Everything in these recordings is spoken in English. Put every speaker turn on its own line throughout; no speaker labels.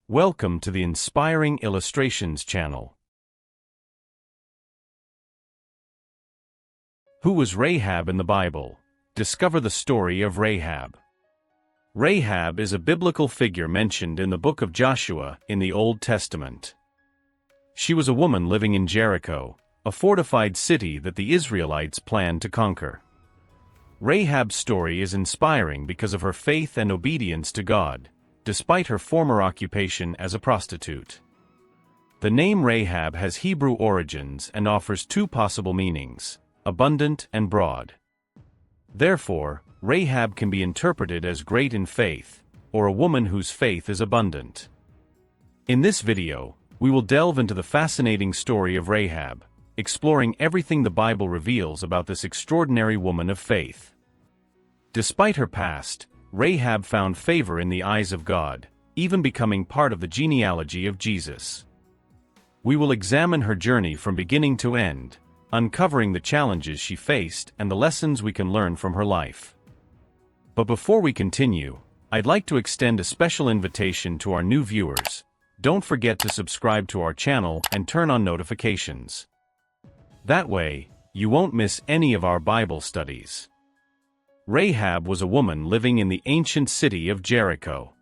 Welcome to the Inspiring Illustrations channel. Who was Rahab in the Bible? Discover the story of Rahab. Rahab is a biblical figure mentioned in the book of Joshua in the Old Testament. She was a woman living in Jericho, a fortified city that the Israelites planned to conquer. Rahab's story is inspiring because of her faith and obedience to God, despite her former occupation as a prostitute. The name Rahab has Hebrew origins and offers two possible meanings: abundant and broad. Therefore, Rahab can be interpreted as great in faith, or a woman whose faith is abundant. In this video, we will delve into the fascinating story of Rahab, exploring everything the Bible reveals about this extraordinary woman of faith. Despite her past, Rahab found favor in the eyes of God, even becoming part of the genealogy of Jesus. We will examine her journey from beginning to end, uncovering the challenges she faced and the lessons we can learn from her life. But before we continue, I'd like to extend a special invitation to our new viewers. Don't forget to subscribe to our channel and turn on notifications. That way, you won't miss any of our Bible studies. Rahab was a woman living in the ancient city of Jericho.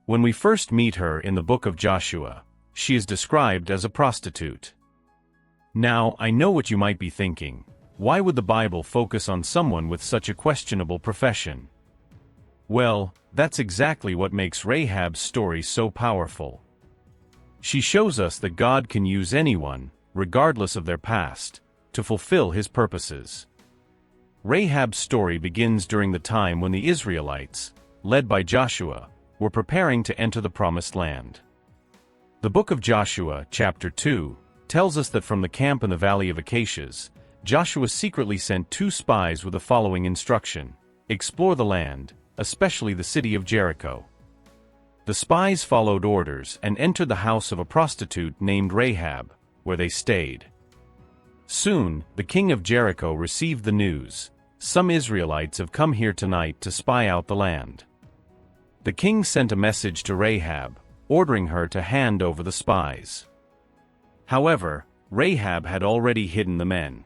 When we first meet her in the book of Joshua, she is described as a prostitute. Now, I know what you might be thinking. Why would the Bible focus on someone with such a questionable profession? Well, that's exactly what makes Rahab's story so powerful. She shows us that God can use anyone, regardless of their past, to fulfill His purposes. Rahab's story begins during the time when the Israelites, led by Joshua, were preparing to enter the Promised Land. The book of Joshua, chapter 2, tells us that from the camp in the Valley of Acacias, Joshua secretly sent 2 spies with the following instruction: explore the land, especially the city of Jericho. The spies followed orders and entered the house of a prostitute named Rahab, where they stayed. Soon, the king of Jericho received the news: some Israelites have come here tonight to spy out the land. The king sent a message to Rahab, ordering her to hand over the spies. However, Rahab had already hidden the men.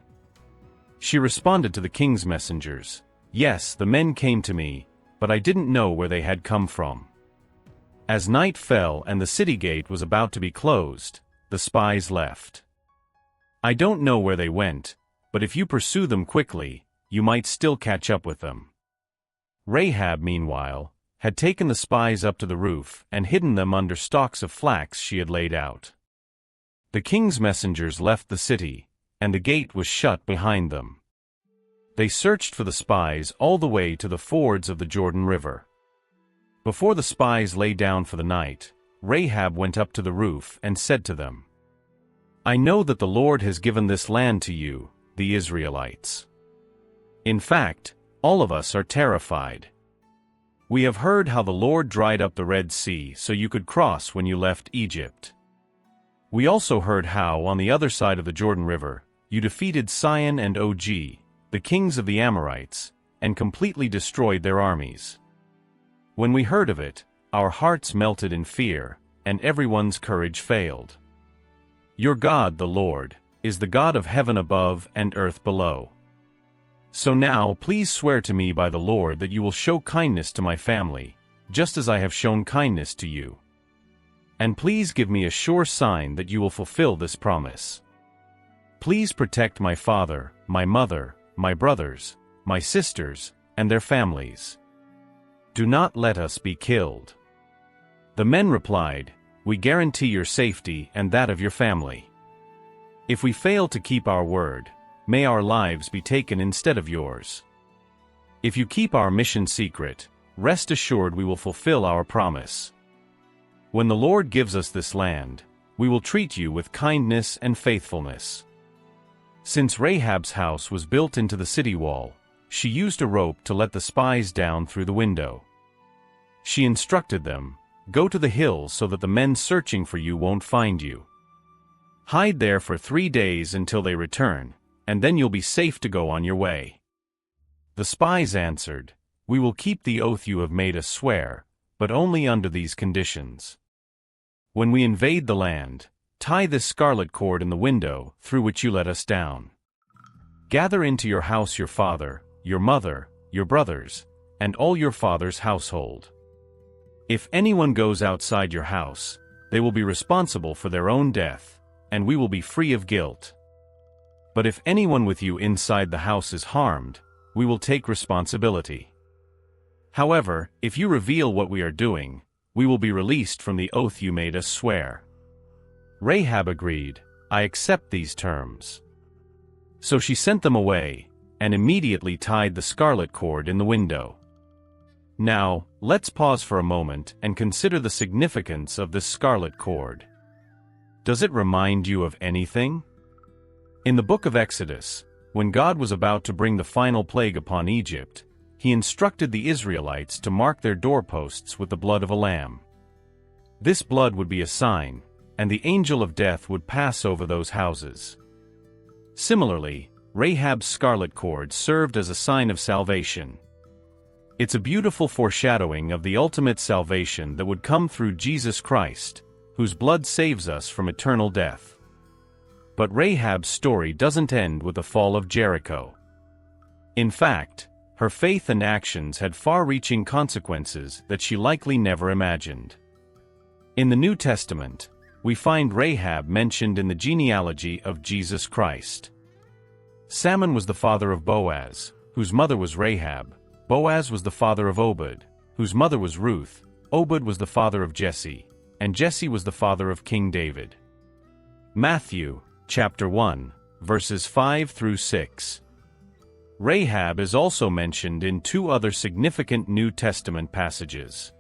She responded to the king's messengers: "Yes, the men came to me, but I didn't know where they had come from." As night fell and the city gate was about to be closed, the spies left. "I don't know where they went, but if you pursue them quickly, you might still catch up with them." Rahab, meanwhile, had taken the spies up to the roof and hidden them under stalks of flax she had laid out. The king's messengers left the city, and the gate was shut behind them. They searched for the spies all the way to the fords of the Jordan River. Before the spies lay down for the night, Rahab went up to the roof and said to them, "I know that the Lord has given this land to you, the Israelites. In fact, all of us are terrified. We have heard how the Lord dried up the Red Sea so you could cross when you left Egypt. We also heard how, on the other side of the Jordan River, you defeated Sihon and Og, the kings of the Amorites, and completely destroyed their armies. When we heard of it, our hearts melted in fear, and everyone's courage failed. Your God, the Lord, is the God of heaven above and earth below. So now please swear to me by the Lord that you will show kindness to my family, just as I have shown kindness to you. And please give me a sure sign that you will fulfill this promise. Please protect my father, my mother, my brothers, my sisters, and their families. Do not let us be killed." The men replied, "We guarantee your safety and that of your family. If we fail to keep our word, may our lives be taken instead of yours. If you keep our mission secret, rest assured we will fulfill our promise. When the Lord gives us this land, we will treat you with kindness and faithfulness." Since Rahab's house was built into the city wall, she used a rope to let the spies down through the window. She instructed them, "Go to the hills so that the men searching for you won't find you. Hide there for 3 days until they return, and then you'll be safe to go on your way." The spies answered, "We will keep the oath you have made us swear, but only under these conditions. when we invade the land, tie this scarlet cord in the window through which you let us down. Gather into your house your father, your mother, your brothers, and all your father's household. If anyone goes outside your house, they will be responsible for their own death, and we will be free of guilt. But if anyone with you inside the house is harmed, we will take responsibility. However, if you reveal what we are doing, we will be released from the oath you made us swear." Rahab agreed, "I accept these terms." So she sent them away, and immediately tied the scarlet cord in the window. Now, let's pause for a moment and consider the significance of this scarlet cord. Does it remind you of anything? In the book of Exodus, when God was about to bring the final plague upon Egypt, He instructed the Israelites to mark their doorposts with the blood of a lamb. This blood would be a sign, and the angel of death would pass over those houses. Similarly, Rahab's scarlet cord served as a sign of salvation. It's a beautiful foreshadowing of the ultimate salvation that would come through Jesus Christ, whose blood saves us from eternal death. But Rahab's story doesn't end with the fall of Jericho. In fact, her faith and actions had far-reaching consequences that she likely never imagined. In the New Testament, we find Rahab mentioned in the genealogy of Jesus Christ. Salmon was the father of Boaz, whose mother was Rahab. Boaz was the father of Obed, whose mother was Ruth. Obed was the father of Jesse, and Jesse was the father of King David. Matthew, chapter 1, verses 5 through 6. Rahab is also mentioned in two other significant New Testament passages.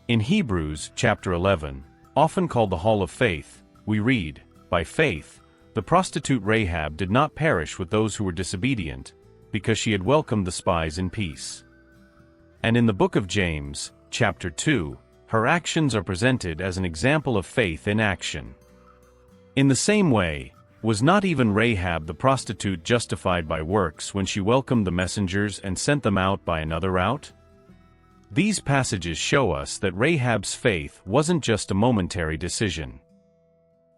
In Hebrews, chapter 11, often called the Hall of Faith, we read, "By faith, the prostitute Rahab did not perish with those who were disobedient, because she had welcomed the spies in peace." And in the book of James, chapter 2, her actions are presented as an example of faith in action. In the same way, was not even Rahab the prostitute justified by works when she welcomed the messengers and sent them out by another route? These passages show us that Rahab's faith wasn't just a momentary decision.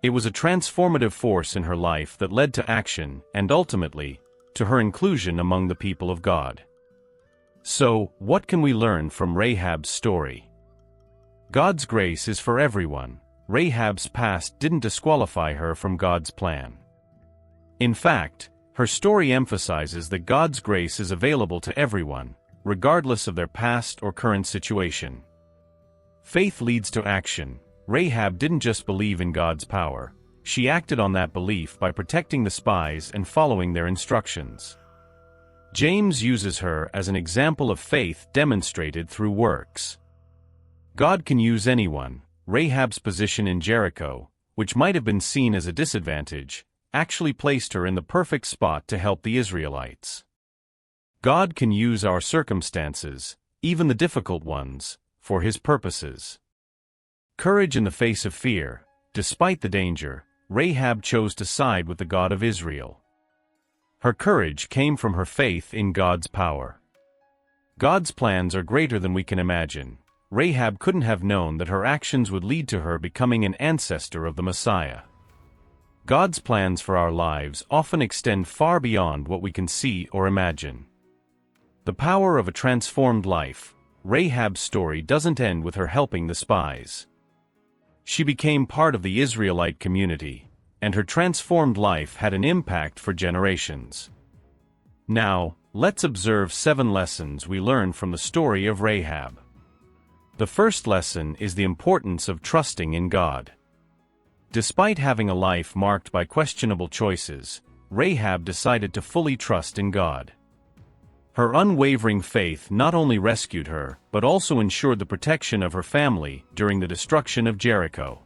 It was a transformative force in her life that led to action and ultimately, to her inclusion among the people of God. So, what can we learn from Rahab's story? God's grace is for everyone. Rahab's past didn't disqualify her from God's plan. In fact, her story emphasizes that God's grace is available to everyone, regardless of their past or current situation. Faith leads to action. Rahab didn't just believe in God's power, she acted on that belief by protecting the spies and following their instructions. James uses her as an example of faith demonstrated through works. God can use anyone. Rahab's position in Jericho, which might have been seen as a disadvantage, actually placed her in the perfect spot to help the Israelites. God can use our circumstances, even the difficult ones, for His purposes. Courage in the face of fear. Despite the danger, Rahab chose to side with the God of Israel. Her courage came from her faith in God's power. God's plans are greater than we can imagine. Rahab couldn't have known that her actions would lead to her becoming an ancestor of the Messiah. God's plans for our lives often extend far beyond what we can see or imagine. The power of a transformed life. Rahab's story doesn't end with her helping the spies. She became part of the Israelite community, and her transformed life had an impact for generations. Now, let's observe 7 lessons we learn from the story of Rahab. The first lesson is the importance of trusting in God. Despite having a life marked by questionable choices, Rahab decided to fully trust in God. Her unwavering faith not only rescued her, but also ensured the protection of her family during the destruction of Jericho.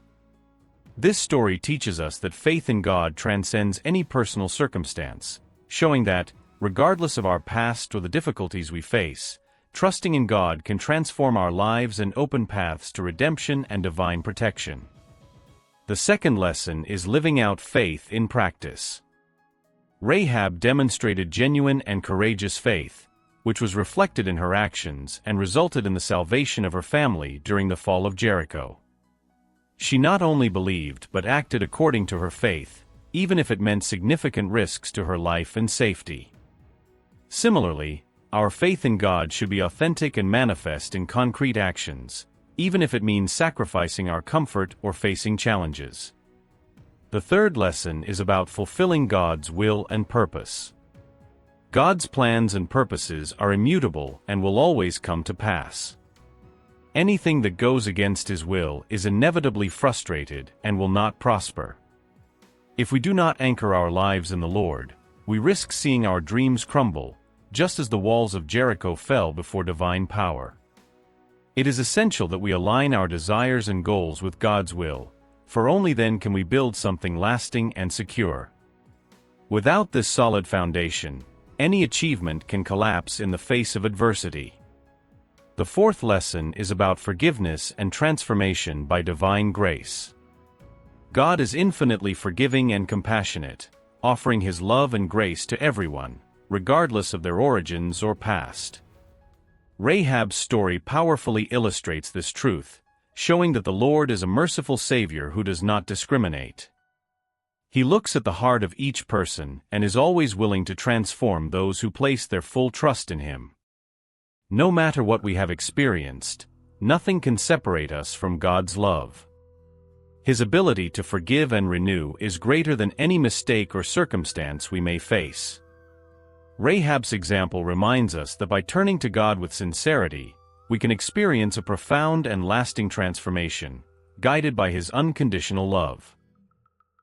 This story teaches us that faith in God transcends any personal circumstance, showing that, regardless of our past or the difficulties we face, trusting in God can transform our lives and open paths to redemption and divine protection. The second lesson is living out faith in practice. Rahab demonstrated genuine and courageous faith, which was reflected in her actions and resulted in the salvation of her family during the fall of Jericho. She not only believed but acted according to her faith, even if it meant significant risks to her life and safety. Similarly, our faith in God should be authentic and manifest in concrete actions, even if it means sacrificing our comfort or facing challenges. The third lesson is about fulfilling God's will and purpose. God's plans and purposes are immutable and will always come to pass. Anything that goes against His will is inevitably frustrated and will not prosper. If we do not anchor our lives in the Lord, we risk seeing our dreams crumble, just as the walls of Jericho fell before divine power. It is essential that we align our desires and goals with God's will, for only then can we build something lasting and secure. Without this solid foundation, any achievement can collapse in the face of adversity. The fourth lesson is about forgiveness and transformation by divine grace. God is infinitely forgiving and compassionate, offering His love and grace to everyone, regardless of their origins or past. Rahab's story powerfully illustrates this truth, showing that the Lord is a merciful Savior who does not discriminate. He looks at the heart of each person and is always willing to transform those who place their full trust in Him. No matter what we have experienced, nothing can separate us from God's love. His ability to forgive and renew is greater than any mistake or circumstance we may face. Rahab's example reminds us that by turning to God with sincerity, we can experience a profound and lasting transformation, guided by His unconditional love.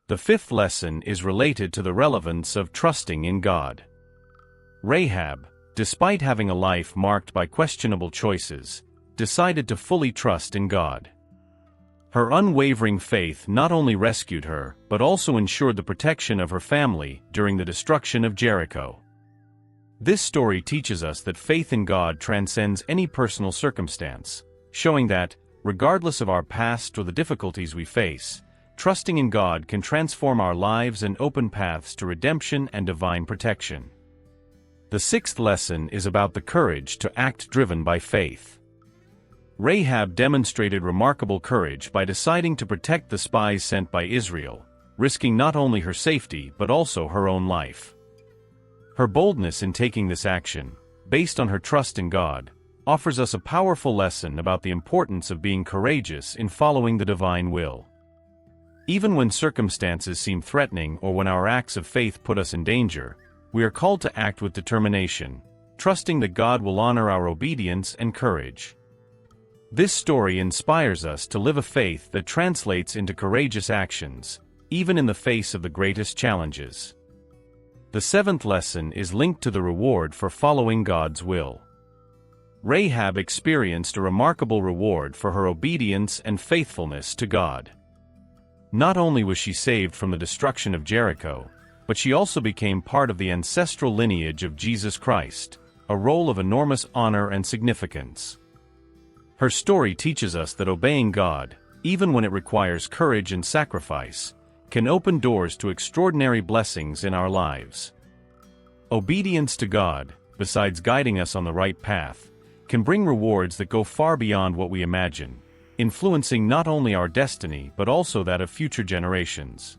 The fifth lesson is related to the relevance of trusting in God. Rahab, despite having a life marked by questionable choices, decided to fully trust in God. Her unwavering faith not only rescued her but also ensured the protection of her family during the destruction of Jericho. This story teaches us that faith in God transcends any personal circumstance, showing that, regardless of our past or the difficulties we face, trusting in God can transform our lives and open paths to redemption and divine protection. The sixth lesson is about the courage to act driven by faith. Rahab demonstrated remarkable courage by deciding to protect the spies sent by Israel, risking not only her safety but also her own life. Her boldness in taking this action, based on her trust in God, offers us a powerful lesson about the importance of being courageous in following the divine will. Even when circumstances seem threatening or when our acts of faith put us in danger, we are called to act with determination, trusting that God will honor our obedience and courage. This story inspires us to live a faith that translates into courageous actions, even in the face of the greatest challenges. The seventh lesson is linked to the reward for following God's will. Rahab experienced a remarkable reward for her obedience and faithfulness to God. Not only was she saved from the destruction of Jericho, but she also became part of the ancestral lineage of Jesus Christ, a role of enormous honor and significance. Her story teaches us that obeying God, even when it requires courage and sacrifice, can open doors to extraordinary blessings in our lives. Obedience to God, besides guiding us on the right path, can bring rewards that go far beyond what we imagine, influencing not only our destiny but also that of future generations.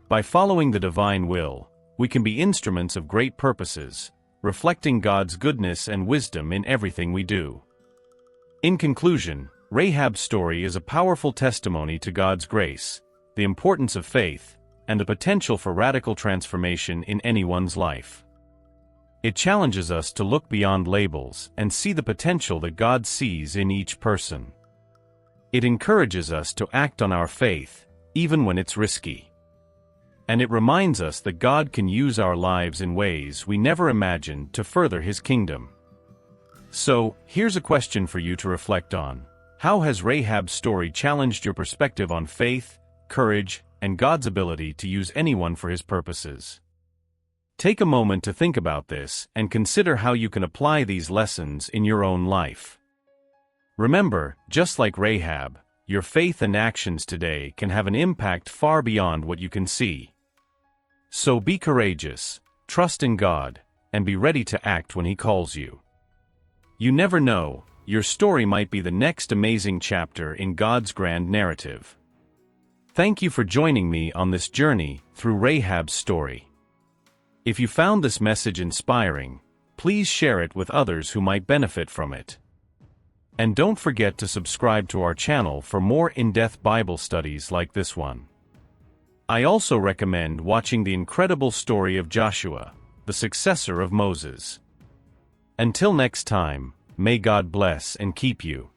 By following the divine will, we can be instruments of great purposes, reflecting God's goodness and wisdom in everything we do. In conclusion, Rahab's story is a powerful testimony to God's grace, the importance of faith, and the potential for radical transformation in anyone's life. It challenges us to look beyond labels and see the potential that God sees in each person. It encourages us to act on our faith, even when it's risky. And it reminds us that God can use our lives in ways we never imagined to further His kingdom. So, here's a question for you to reflect on. How has Rahab's story challenged your perspective on faith, courage, and God's ability to use anyone for His purposes? Take a moment to think about this and consider how you can apply these lessons in your own life. Remember, just like Rahab, your faith and actions today can have an impact far beyond what you can see. So be courageous, trust in God, and be ready to act when He calls you. You never know, your story might be the next amazing chapter in God's grand narrative. Thank you for joining me on this journey through Rahab's story. If you found this message inspiring, please share it with others who might benefit from it. And don't forget to subscribe to our channel for more in-depth Bible studies like this one. I also recommend watching the incredible story of Joshua, the successor of Moses. Until next time, may God bless and keep you.